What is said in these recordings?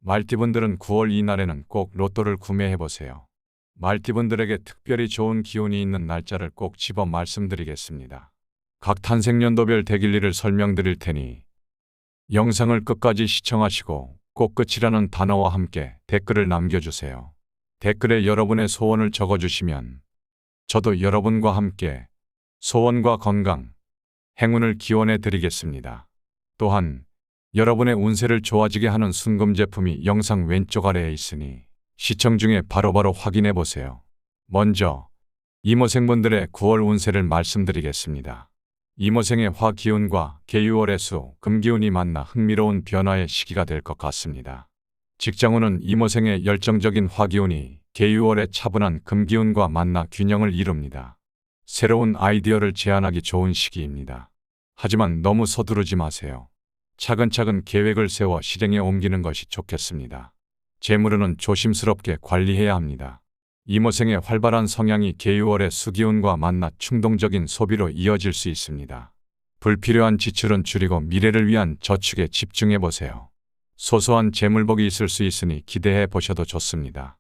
말띠분들은 9월 이날에는 꼭 로또를 구매해보세요. 말띠분들에게 특별히 좋은 기운이 있는 날짜를 꼭 집어 말씀드리겠습니다. 각 탄생연도별 대길리를 설명드릴 테니 영상을 끝까지 시청하시고 꼭 끝이라는 단어와 함께 댓글을 남겨주세요. 댓글에 여러분의 소원을 적어주시면 저도 여러분과 함께 소원과 건강, 행운을 기원해 드리겠습니다. 또한 여러분의 운세를 좋아지게 하는 순금 제품이 영상 왼쪽 아래에 있으니 시청 중에 바로바로 확인해 보세요. 먼저 이모생분들의 9월 운세를 말씀드리겠습니다. 이모생의 화기운과 계유월의 수, 금기운이 만나 흥미로운 변화의 시기가 될 것 같습니다. 직장운은 이모생의 열정적인 화기운이 계유월의 차분한 금기운과 만나 균형을 이룹니다. 새로운 아이디어를 제안하기 좋은 시기입니다. 하지만 너무 서두르지 마세요. 차근차근 계획을 세워 실행에 옮기는 것이 좋겠습니다. 재물운은 조심스럽게 관리해야 합니다. 이모생의 활발한 성향이 계유월의 수기운과 만나 충동적인 소비로 이어질 수 있습니다. 불필요한 지출은 줄이고 미래를 위한 저축에 집중해 보세요. 소소한 재물복이 있을 수 있으니 기대해 보셔도 좋습니다.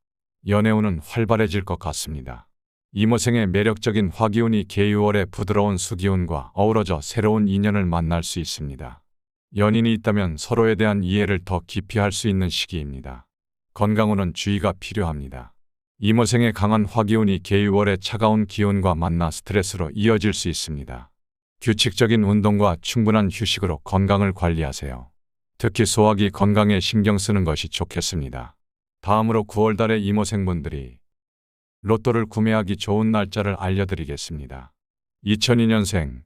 연애운은 활발해질 것 같습니다. 이모생의 매력적인 화기운이 계유월의 부드러운 수기운과 어우러져 새로운 인연을 만날 수 있습니다. 연인이 있다면 서로에 대한 이해를 더 깊이 할 수 있는 시기입니다. 건강운은 주의가 필요합니다. 이모생의 강한 화기운이 계유월의 차가운 기운과 만나 스트레스로 이어질 수 있습니다. 규칙적인 운동과 충분한 휴식으로 건강을 관리하세요. 특히 소화기 건강에 신경 쓰는 것이 좋겠습니다. 다음으로 9월 달에 이모생분들이 로또를 구매하기 좋은 날짜를 알려드리겠습니다. 2002년생,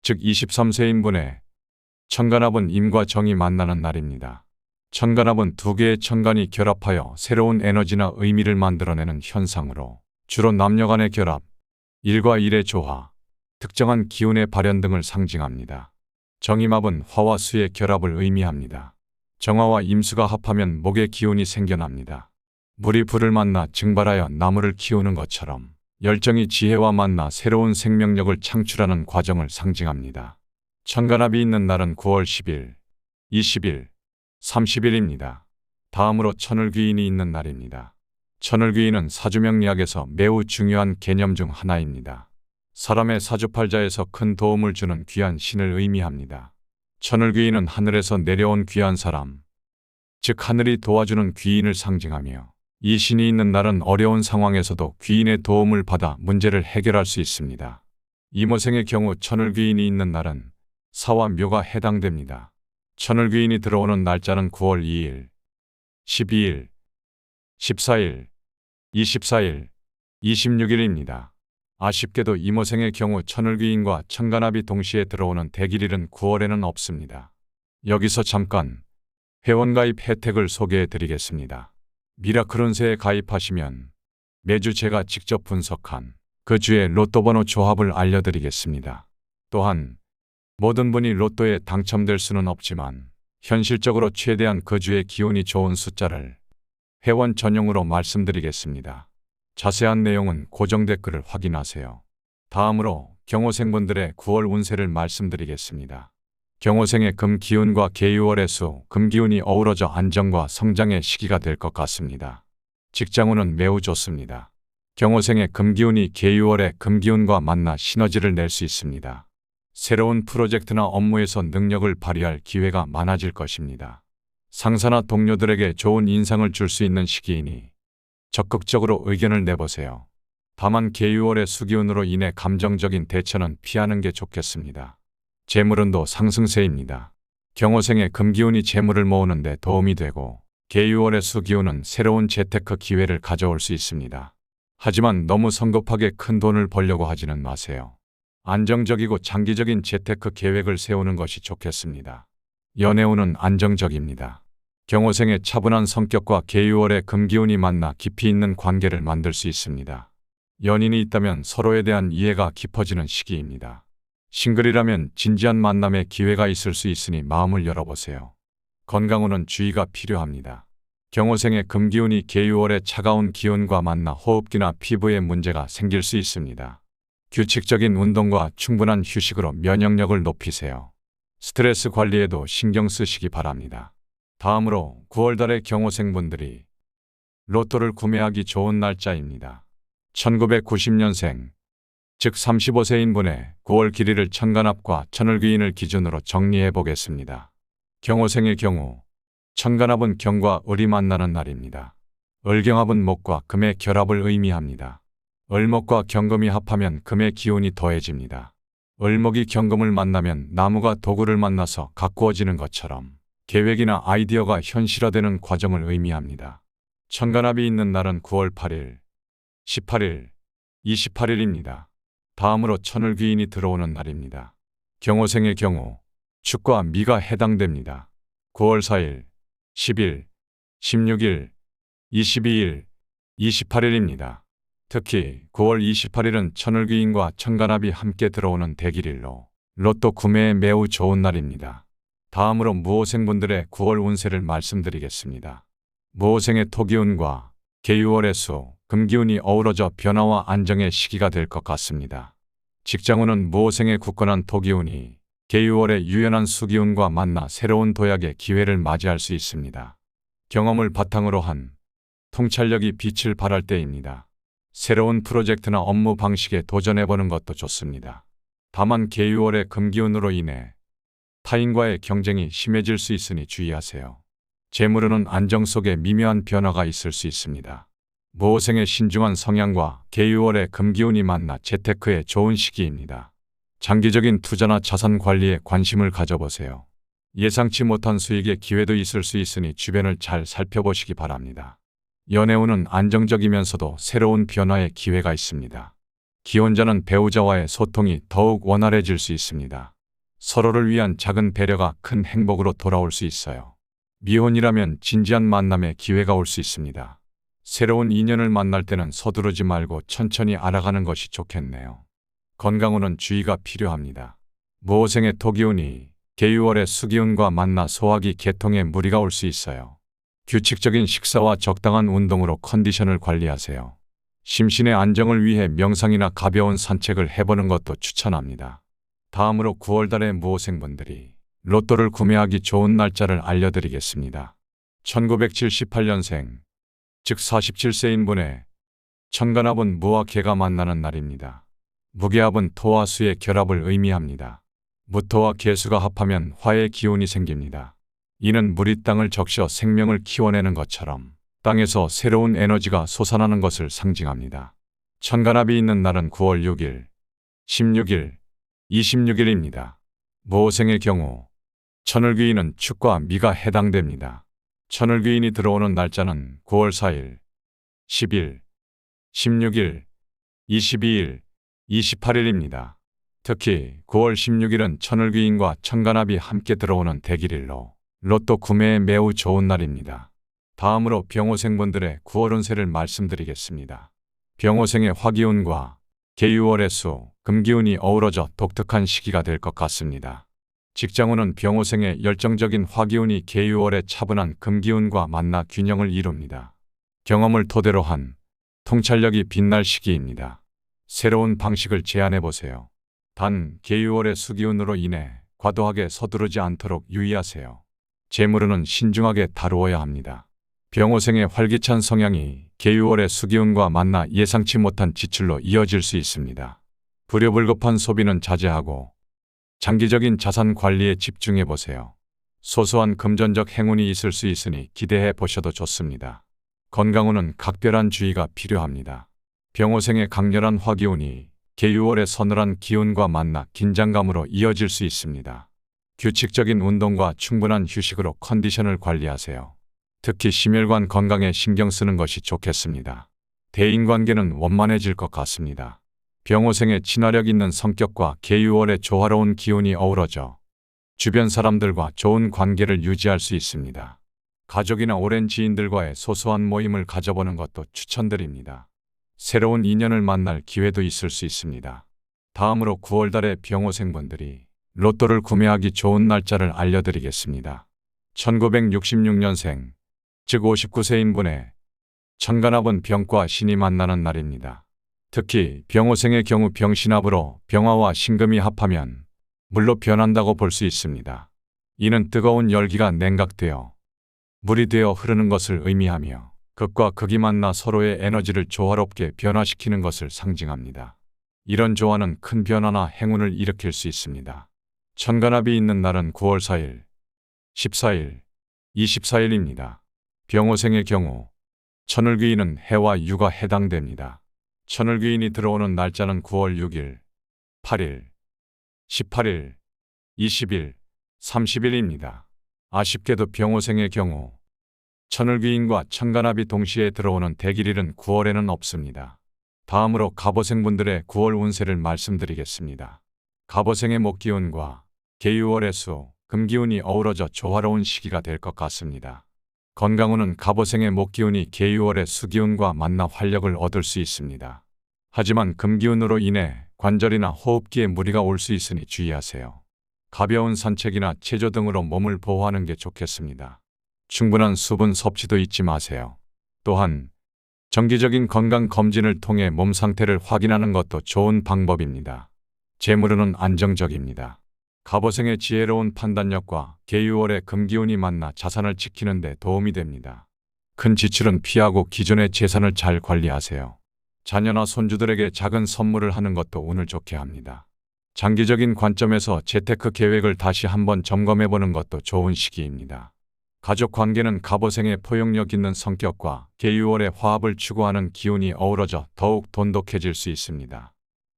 즉 23세인 천간합은 임과 정이 만나는 날입니다. 천간합은 두 개의 천간이 결합하여 새로운 에너지나 의미를 만들어내는 현상으로 주로 남녀 간의 결합, 일과 일의 조화, 특정한 기운의 발현 등을 상징합니다. 정임합은 화와 수의 결합을 의미합니다. 정화와 임수가 합하면 목의 기운이 생겨납니다. 물이 불을 만나 증발하여 나무를 키우는 것처럼 열정이 지혜와 만나 새로운 생명력을 창출하는 과정을 상징합니다. 천간합이 있는 날은 9월 10일, 20일, 30일입니다. 다음으로 천을귀인이 있는 날입니다. 천을귀인은 사주명리학에서 매우 중요한 개념 중 하나입니다. 사람의 사주팔자에서 큰 도움을 주는 귀한 신을 의미합니다. 천을귀인은 하늘에서 내려온 귀한 사람, 즉 하늘이 도와주는 귀인을 상징하며 이 신이 있는 날은 어려운 상황에서도 귀인의 도움을 받아 문제를 해결할 수 있습니다. 이모생의 경우 천을귀인이 있는 날은 사와 묘가 해당됩니다. 천을귀인이 들어오는 날짜는 9월 2일, 12일, 14일, 24일, 26일입니다. 아쉽게도 이모생의 경우 천을귀인과 천간합이 동시에 들어오는 대길일은 9월에는 없습니다. 여기서 잠깐 회원가입 혜택을 소개해 드리겠습니다. 미라클 운세에 가입하시면 매주 제가 직접 분석한 그 주의 로또 번호 조합을 알려드리겠습니다. 또한 모든 분이 로또에 당첨될 수는 없지만 현실적으로 최대한 그 주의 기운이 좋은 숫자를 회원 전용으로 말씀드리겠습니다. 자세한 내용은 고정 댓글을 확인하세요. 다음으로 경호생분들의 9월 운세를 말씀드리겠습니다. 경호생의 금기운과 계유월의 수, 금기운이 어우러져 안정과 성장의 시기가 될 것 같습니다. 직장운은 매우 좋습니다. 경호생의 금기운이 계유월의 금기운과 만나 시너지를 낼 수 있습니다. 새로운 프로젝트나 업무에서 능력을 발휘할 기회가 많아질 것입니다. 상사나 동료들에게 좋은 인상을 줄 수 있는 시기이니 적극적으로 의견을 내보세요. 다만 계유월의 수기운으로 인해 감정적인 대처는 피하는 게 좋겠습니다. 재물운도 상승세입니다. 경호생의 금기운이 재물을 모으는 데 도움이 되고 계유월의 수기운은 새로운 재테크 기회를 가져올 수 있습니다. 하지만 너무 성급하게 큰 돈을 벌려고 하지는 마세요. 안정적이고 장기적인 재테크 계획을 세우는 것이 좋겠습니다. 연애운은 안정적입니다. 경호생의 차분한 성격과 계유월의 금기운이 만나 깊이 있는 관계를 만들 수 있습니다. 연인이 있다면 서로에 대한 이해가 깊어지는 시기입니다. 싱글이라면 진지한 만남의 기회가 있을 수 있으니 마음을 열어보세요. 건강운은 주의가 필요합니다. 경호생의 금기운이 계유월의 차가운 기운과 만나 호흡기나 피부에 문제가 생길 수 있습니다. 규칙적인 운동과 충분한 휴식으로 면역력을 높이세요. 스트레스 관리에도 신경 쓰시기 바랍니다. 다음으로 9월달의 경호생분들이 로또를 구매하기 좋은 날짜입니다. 1990년생, 즉 35세인 분의 9월 길이를 천간합과 천을귀인을 기준으로 정리해 보겠습니다. 경호생의 경우 천간합은 경과 을이 만나는 날입니다. 을경합은 목과 금의 결합을 의미합니다. 을목과 경금이 합하면 금의 기운이 더해집니다. 을목이 경금을 만나면 나무가 도구를 만나서 가꾸어지는 것처럼 계획이나 아이디어가 현실화되는 과정을 의미합니다. 천간합이 있는 날은 9월 8일, 18일, 28일입니다. 다음으로 천을귀인이 들어오는 날입니다. 경호생의 경우 축과 미가 해당됩니다. 9월 4일, 10일, 16일, 22일, 28일입니다. 특히 9월 28일은 천을귀인과 천간합이 함께 들어오는 대길일로 로또 구매에 매우 좋은 날입니다. 다음으로 무호생분들의 9월 운세를 말씀드리겠습니다. 무호생의 토기운과 계유월의 수, 금기운이 어우러져 변화와 안정의 시기가 될 것 같습니다. 직장운은 무호생의 굳건한 토기운이 계유월의 유연한 수기운과 만나 새로운 도약의 기회를 맞이할 수 있습니다. 경험을 바탕으로 한 통찰력이 빛을 발할 때입니다. 새로운 프로젝트나 업무 방식에 도전해보는 것도 좋습니다. 다만 계유월의 금기운으로 인해 타인과의 경쟁이 심해질 수 있으니 주의하세요. 재물운은 안정 속에 미묘한 변화가 있을 수 있습니다. 무호생의 신중한 성향과 계유월의 금기운이 만나 재테크에 좋은 시기입니다. 장기적인 투자나 자산 관리에 관심을 가져보세요. 예상치 못한 수익의 기회도 있을 수 있으니 주변을 잘 살펴보시기 바랍니다. 연애운은 안정적이면서도 새로운 변화의 기회가 있습니다. 기혼자는 배우자와의 소통이 더욱 원활해질 수 있습니다. 서로를 위한 작은 배려가 큰 행복으로 돌아올 수 있어요. 미혼이라면 진지한 만남의 기회가 올 수 있습니다. 새로운 인연을 만날 때는 서두르지 말고 천천히 알아가는 것이 좋겠네요. 건강운은 주의가 필요합니다. 무호생의 토기운이 계유월의 수기운과 만나 소화기 계통에 무리가 올 수 있어요. 규칙적인 식사와 적당한 운동으로 컨디션을 관리하세요. 심신의 안정을 위해 명상이나 가벼운 산책을 해보는 것도 추천합니다. 다음으로 9월달의 무호생분들이 로또를 구매하기 좋은 날짜를 알려드리겠습니다. 1978년생, 즉 47세인 분의 천간합은 무와 개가 만나는 날입니다. 무개합은 토와 수의 결합을 의미합니다. 무토와 개수가 합하면 화의 기운이 생깁니다. 이는 물이 땅을 적셔 생명을 키워내는 것처럼 땅에서 새로운 에너지가 솟아나는 것을 상징합니다. 천간합이 있는 날은 9월 6일, 16일, 26일입니다. 무호생의 경우 천을귀인은 축과 미가 해당됩니다. 천을귀인이 들어오는 날짜는 9월 4일, 10일, 16일, 22일, 28일입니다. 특히 9월 16일은 천을귀인과 천간합이 함께 들어오는 대길일로 로또 구매에 매우 좋은 날입니다. 다음으로 병호생분들의 9월 운세를 말씀드리겠습니다. 병호생의 화기운과 계유월의 수, 금기운이 어우러져 독특한 시기가 될 것 같습니다. 직장운은 병호생의 열정적인 화기운이 계유월의 차분한 금기운과 만나 균형을 이룹니다. 경험을 토대로 한 통찰력이 빛날 시기입니다. 새로운 방식을 제안해보세요. 단 계유월의 수기운으로 인해 과도하게 서두르지 않도록 유의하세요. 재물운은 신중하게 다루어야 합니다. 병호생의 활기찬 성향이 계유월의 수기운과 만나 예상치 못한 지출로 이어질 수 있습니다. 불효불급한 소비는 자제하고 장기적인 자산 관리에 집중해 보세요. 소소한 금전적 행운이 있을 수 있으니 기대해 보셔도 좋습니다. 건강운은 각별한 주의가 필요합니다. 병호생의 강렬한 화기운이 계유월의 서늘한 기운과 만나 긴장감으로 이어질 수 있습니다. 규칙적인 운동과 충분한 휴식으로 컨디션을 관리하세요. 특히 심혈관 건강에 신경 쓰는 것이 좋겠습니다. 대인관계는 원만해질 것 같습니다. 병호생의 친화력 있는 성격과 계유월의 조화로운 기운이 어우러져 주변 사람들과 좋은 관계를 유지할 수 있습니다. 가족이나 오랜 지인들과의 소소한 모임을 가져보는 것도 추천드립니다. 새로운 인연을 만날 기회도 있을 수 있습니다. 다음으로 9월달의 병호생분들이 로또를 구매하기 좋은 날짜를 알려드리겠습니다. 1966년생, 즉 59세인 분의 천간합은 병과 신이 만나는 날입니다. 특히 병호생의 경우 병신합으로 병화와 신금이 합하면 물로 변한다고 볼 수 있습니다. 이는 뜨거운 열기가 냉각되어 물이 되어 흐르는 것을 의미하며 극과 극이 만나 서로의 에너지를 조화롭게 변화시키는 것을 상징합니다. 이런 조화는 큰 변화나 행운을 일으킬 수 있습니다. 천간합이 있는 날은 9월 4일, 14일, 24일입니다. 병호생의 경우 천을귀인은 해와 유가 해당됩니다. 천을귀인이 들어오는 날짜는 9월 6일, 8일, 18일, 20일, 30일입니다. 아쉽게도 병호생의 경우 천을귀인과 천간합이 동시에 들어오는 대길일은 9월에는 없습니다. 다음으로 갑오생분들의 9월 운세를 말씀드리겠습니다. 갑오생의 목기운과 계유월의 수, 금기운이 어우러져 조화로운 시기가 될 것 같습니다. 건강운은 갑오생의 목기운이 계유월의 수기운과 만나 활력을 얻을 수 있습니다. 하지만 금기운으로 인해 관절이나 호흡기에 무리가 올 수 있으니 주의하세요. 가벼운 산책이나 체조 등으로 몸을 보호하는 게 좋겠습니다. 충분한 수분 섭취도 잊지 마세요. 또한 정기적인 건강 검진을 통해 몸 상태를 확인하는 것도 좋은 방법입니다. 재물운은 안정적입니다. 갑오생의 지혜로운 판단력과 계유월의 금기운이 만나 자산을 지키는 데 도움이 됩니다. 큰 지출은 피하고 기존의 재산을 잘 관리하세요. 자녀나 손주들에게 작은 선물을 하는 것도 운을 좋게 합니다. 장기적인 관점에서 재테크 계획을 다시 한번 점검해보는 것도 좋은 시기입니다. 가족 관계는 갑오생의 포용력 있는 성격과 계유월의 화합을 추구하는 기운이 어우러져 더욱 돈독해질 수 있습니다.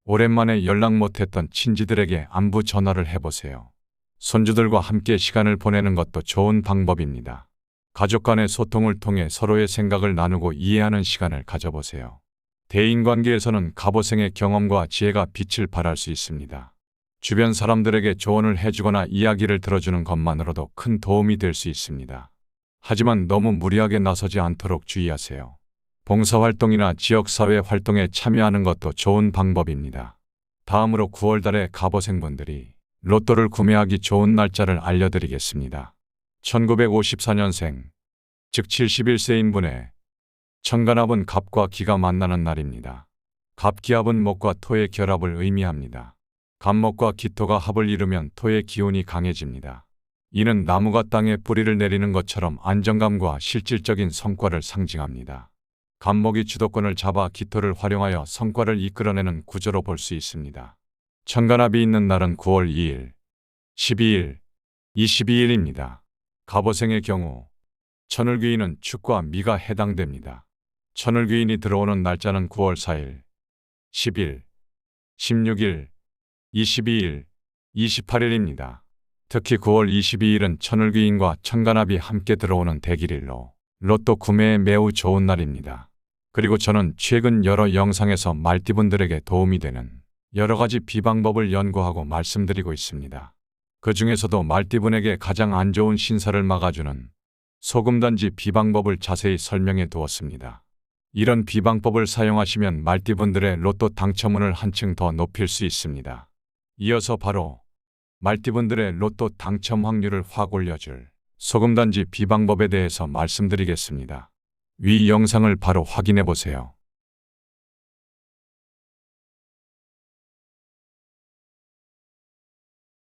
오랜만에 연락 못했던 친지들에게 안부 전화를 해보세요. 손주들과 함께 시간을 보내는 것도 좋은 방법입니다. 가족 간의 소통을 통해 서로의 생각을 나누고 이해하는 시간을 가져보세요. 대인관계에서는 갑오생의 경험과 지혜가 빛을 발할 수 있습니다. 주변 사람들에게 조언을 해주거나 이야기를 들어주는 것만으로도 큰 도움이 될 수 있습니다. 하지만 너무 무리하게 나서지 않도록 주의하세요. 봉사활동이나 지역사회 활동에 참여하는 것도 좋은 방법입니다. 다음으로 9월 달에 갑오생분들이 로또를 구매하기 좋은 날짜를 알려드리겠습니다. 1954년생, 즉 71세인 천간합은 갑과 기가 만나는 날입니다. 갑기합은 목과 토의 결합을 의미합니다. 갑목과 기토가 합을 이루면 토의 기운이 강해집니다. 이는 나무가 땅에 뿌리를 내리는 것처럼 안정감과 실질적인 성과를 상징합니다. 갑목이 주도권을 잡아 기토를 활용하여 성과를 이끌어내는 구조로 볼 수 있습니다. 천간합이 있는 날은 9월 2일, 12일, 22일입니다. 갑오생의 경우 천을귀인은 축과 미가 해당됩니다. 천을귀인이 들어오는 날짜는 9월 4일, 10일, 16일, 22일, 28일입니다. 특히 9월 22일은 천을귀인과 천간합이 함께 들어오는 대길일로 로또 구매에 매우 좋은 날입니다. 그리고 저는 최근 여러 영상에서 말띠분들에게 도움이 되는 여러 가지 비방법을 연구하고 말씀드리고 있습니다. 그 중에서도 말띠분에게 가장 안 좋은 신사를 막아주는 소금단지 비방법을 자세히 설명해 두었습니다. 이런 비방법을 사용하시면 말띠분들의 로또 당첨운을 한층 더 높일 수 있습니다. 이어서 바로 말띠분들의 로또 당첨 확률을 확 올려줄 소금단지 비방법에 대해서 말씀드리겠습니다. 위 영상을 바로 확인해 보세요.